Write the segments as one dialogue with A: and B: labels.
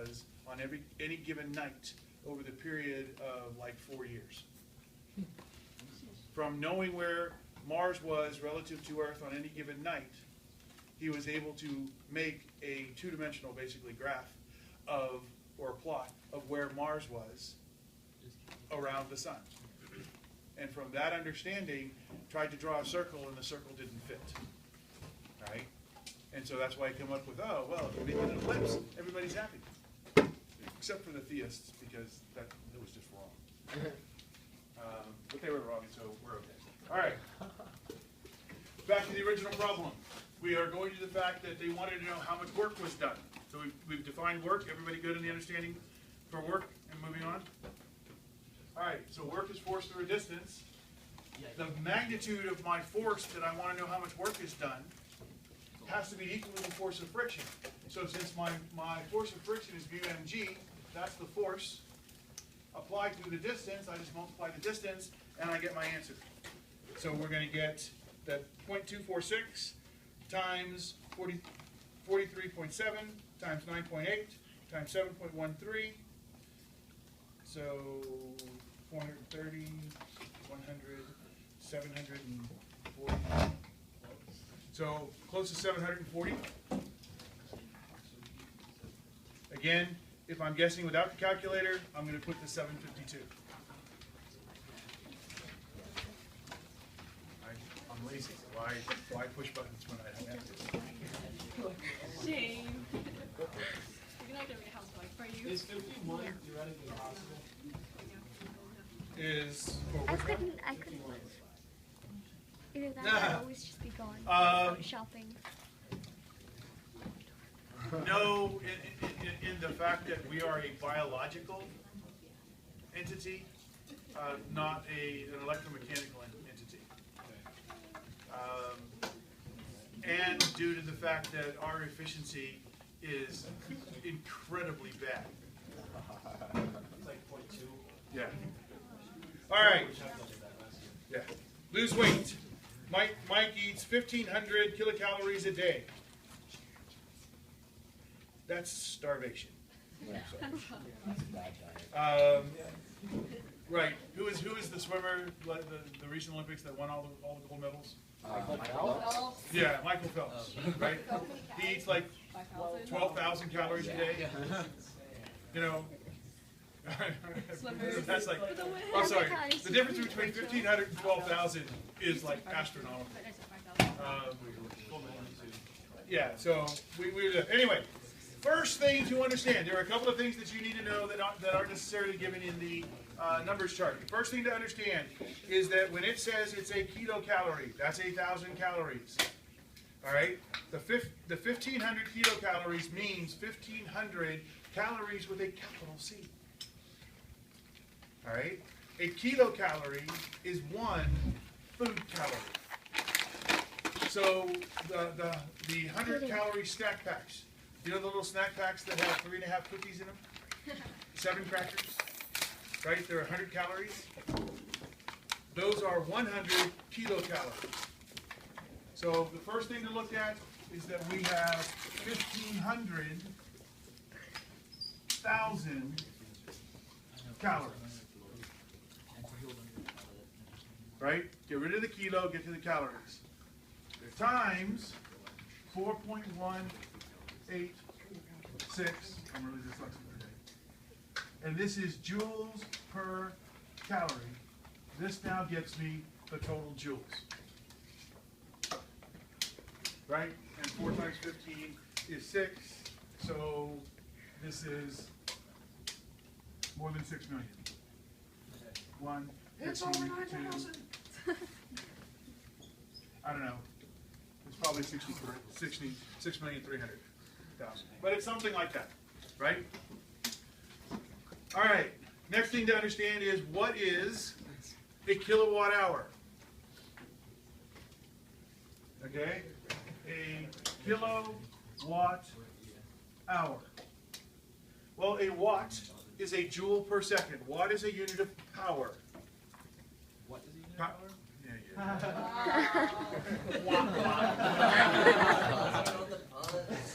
A: was on any given night over the period of like 4 years. From knowing where Mars was relative to Earth on any given night, he was able to make a two-dimensional, basically, graph of, or a plot of where Mars was around the sun. And from that understanding, tried to draw a circle, and the circle didn't fit. Right? And so that's why I come up with, oh, well, if you make an ellipse, everybody's happy. Except for the theists, because that was just wrong. But they were wrong, so we're okay. All right. Back to the original problem. We are going to the fact that they wanted to know how much work was done. So we've defined work. Everybody good in the understanding for work? And moving on? All right, so work is force through a distance. The magnitude of my force that I want to know how much work is done has to be equal to the force of friction. So since my force of friction is mu mg, that's the force applied through the distance. I just multiply the distance, and I get my answer. So we're going to get that 0.246 times 43.7 times 9.8 times 7.13. So 430, 100, 740. So close to 740. Again, if I'm guessing without the calculator, I'm going to put the 752. I'm lazy. Why push buttons when I don't have to?
B: Shame. You're gonna have to make a house bike for you.
C: Is 51 theoretically possible?
A: Is
D: I couldn't. Either that or I'd always just be going shopping.
A: no, in the fact that we are a biological entity, not an electromechanical entity. And due to the fact that our efficiency is incredibly bad.
C: It's like 0.2.
A: Yeah. All right. Yeah. Lose weight. Mike eats 1,500 kilocalories a day. That's starvation. Right. Who is the swimmer? The recent Olympics that won all the gold medals? Yeah, Michael Phelps. Right. He eats like 12,000 calories a day. You know. That's like, I'm sorry, the difference between 1,500 and 12,000 is like astronomical. Yeah, so anyway, first thing to understand, there are a couple of things that you need to know that aren't necessarily given in the numbers chart. The first thing to understand is that when it says it's a kilocalorie, that's 1,000 calories. All right, the 1,500 kilocalories means 1,500 calories with a capital C. All right, a kilocalorie is 1 food calorie. So the 100 calorie snack packs, you know the little snack packs that have 3.5 cookies in them, 7 crackers, right? They're 100 calories. Those are 100 kilocalories. So the first thing to look at is that we have 1,000 calories. Right? Get rid of the kilo, get to the calories. Times 4.186. I'm really dyslexic today. And this is joules per calorie. This now gets me the total joules. Right? And 4 times 15 is 6. So this is more than 6 million. 1, 15, 2. I don't know. It's probably 6,300,000. But it's something like that, right? All right. Next thing to understand is what is a kilowatt hour? Okay? A kilowatt hour. Well, a watt is a joule per second. Watt is a unit of power.
C: What is a unit of power?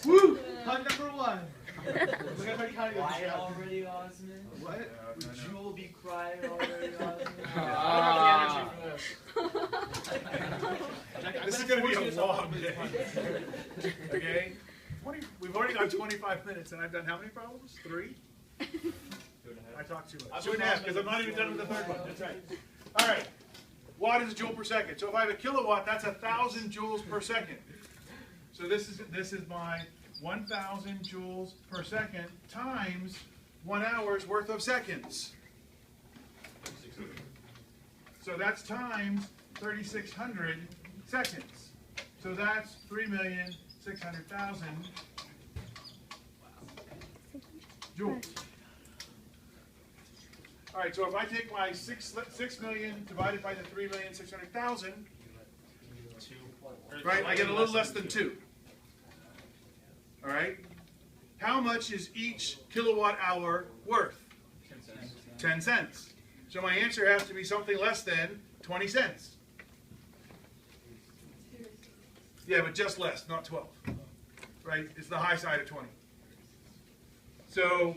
A: Woo!
C: Hunt number 1.
A: Look at my counting.
C: Quiet already, Osmond?
A: What?
C: Would Jewel be quiet already, Osmond?
A: I don't have the energy for this. This is going to be a long day. Okay? We've already got 25 minutes, and I've done how many problems? 3? I talked too much. 2.5, because I'm not even done with the third one. That's right. All right. Watt is a joule per second. So if I have a kilowatt, that's 1,000 joules per second. So this is my 1,000 joules per second times 1 hour's worth of seconds. So that's times 3,600 seconds. So that's 3,600,000 joules. All right, so if I take my 6 million divided by the 3,600,000, right, I get a little less than 2. All right, how much is each kilowatt hour worth? 10 cents. So my answer has to be something less than 20 cents. Yeah, but just less, not 12. Right? It's the high side of 20. So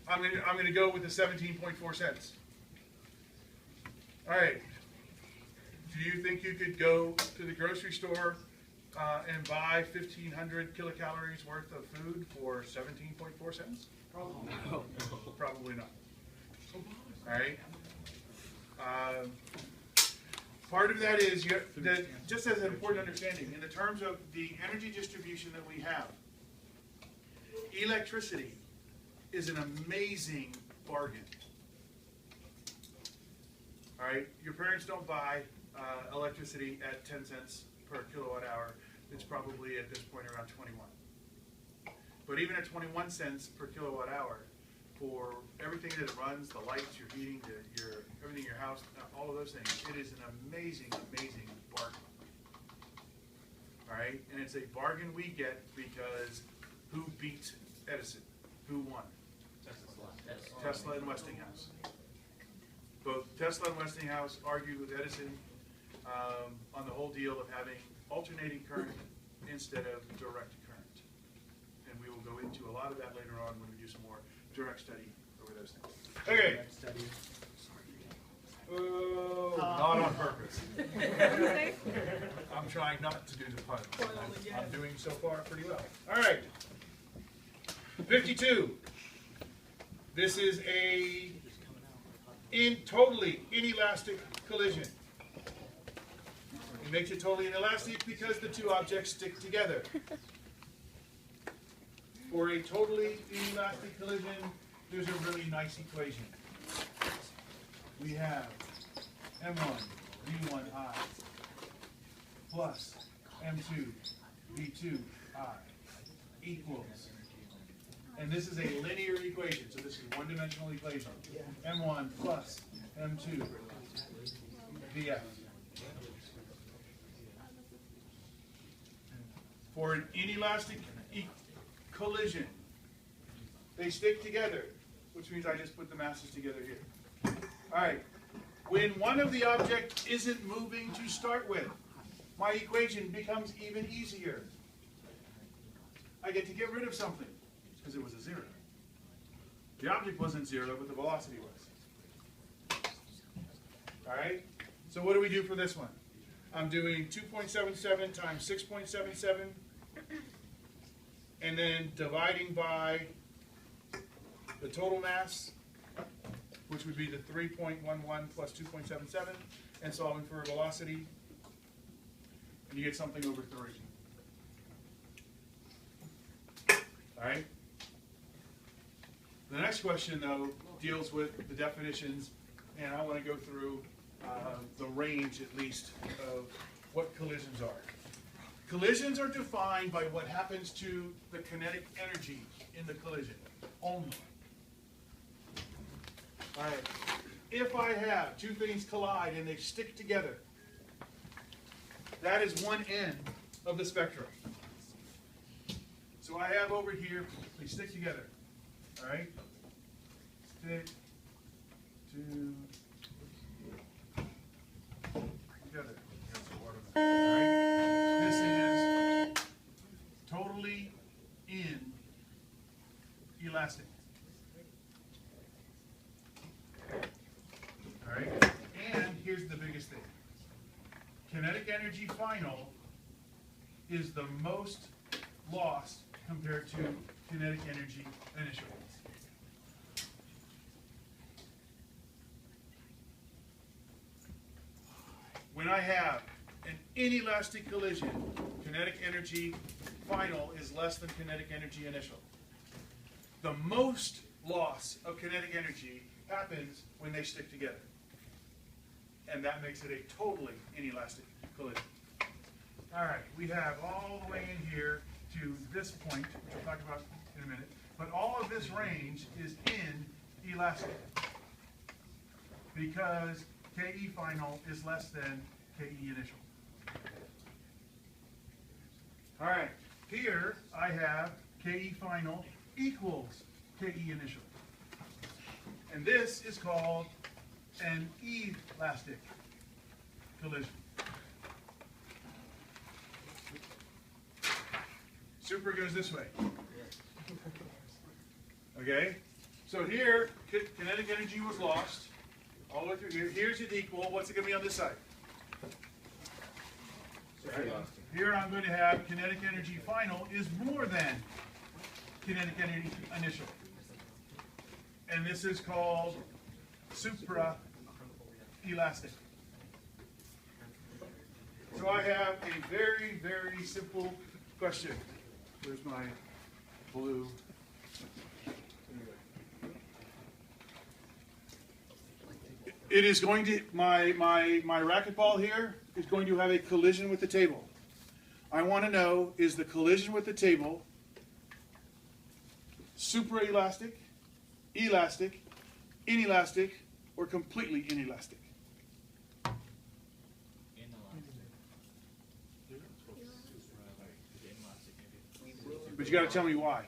A: I'm going to go with the 17.4 cents. All right. Do you think you could go to the grocery store and buy 1,500 kilocalories worth of food for 17.4 cents? Probably not. Probably not. All right. Part of that is just as an important understanding, in the terms of the energy distribution that we have, electricity is an amazing bargain. All right, your parents don't buy electricity at 10 cents per kilowatt hour. It's probably at this point around 21. But even at 21 cents per kilowatt hour, for everything that it runs, the lights, your heating, everything in your house, all of those things, it is an amazing, amazing bargain. All right, and it's a bargain we get because who beat Edison? Who won? Tesla and Westinghouse. Both Tesla and Westinghouse argued with Edison on the whole deal of having alternating current instead of direct current. And we will go into a lot of that later on when we do some more direct study over those things. Okay. Oh, not on purpose. I'm trying not to do the pun. I'm doing so far pretty well. All right. 52. This is a totally inelastic collision. It makes it totally inelastic because the two objects stick together. For a totally inelastic collision, there's a really nice equation. We have M1 V1I plus M2 V2I equals, and this is a linear equation, so this is a one-dimensional equation. M1 plus M2 VF. For an inelastic collision, they stick together, which means I just put the masses together here. All right. When one of the objects isn't moving to start with, my equation becomes even easier. I get to get rid of something because it was a 0. The object wasn't 0, but the velocity was. All right. So what do we do for this one? I'm doing 2.77 times 6.77, and then dividing by the total mass, which would be the 3.11 plus 2.77, and solving for a velocity, and you get something over 3. All right? The next question, though, deals with the definitions, and I want to go through the range, at least, of what collisions are. Collisions are defined by what happens to the kinetic energy in the collision only. All right. If I have two things collide and they stick together, that is one end of the spectrum. So I have over here, they stick together. All right? Stick together. All right? This is totally All right, and here's the biggest thing. Kinetic energy final is the most lost compared to kinetic energy initial. When I have an inelastic collision, kinetic energy final is less than kinetic energy initial. The most loss of kinetic energy happens when they stick together. And that makes it a totally inelastic collision. All right, we have all the way in here to this point, which we'll talk about in a minute, but all of this range is in elastic because KE final is less than KE initial. All right, here I have KE final equals KE initial. And this is called an elastic collision. Super goes this way. Okay? So here, kinetic energy was lost all the way through here. Here's it equal. What's it going to be on this side? Right. Here I'm going to have kinetic energy final is more than kinetic energy initial. And this is called supra-elastic. So I have a very, very simple question. Where's my blue? It is going to, my racquetball here is going to have a collision with the table. I want to know, is the collision with the table supraelastic, elastic, inelastic, or completely inelastic? But you got to tell me why.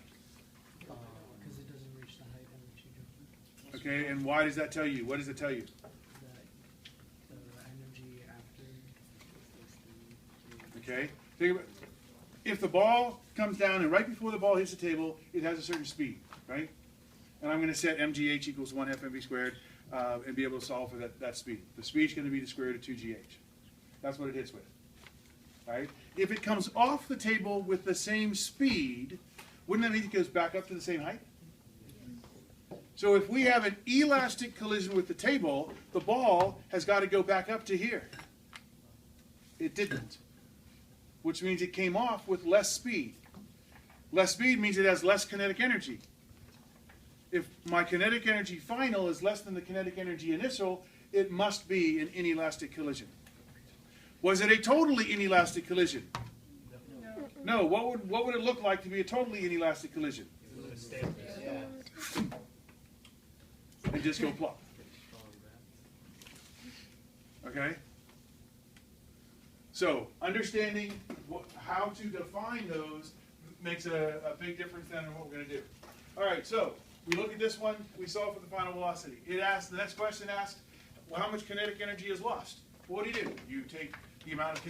E: Because it doesn't reach the height at which you go.
A: Okay, and why does that tell you? What does it tell you?
E: The energy after.
A: Okay, think about, if the ball comes down and right before the ball hits the table, it has a certain speed, right? And I'm going to set mgh equals 1 half mv squared and be able to solve for that speed. The speed's going to be the square root of 2gh. That's what it hits with. Right? If it comes off the table with the same speed, wouldn't that mean it goes back up to the same height? So if we have an elastic collision with the table, the ball has got to go back up to here. It didn't, which means it came off with less speed. Less speed means it has less kinetic energy. If my kinetic energy final is less than the kinetic energy initial, it must be an inelastic collision. Was it a totally inelastic collision? No. What would it look like to be a totally inelastic collision? And just go plop. Okay? So, understanding how to define those makes a big difference then in what we're going to do. All right, so we look at this one. We solve for the final velocity. It asks, the next question asks, well, how much kinetic energy is lost? What do? You take the amount of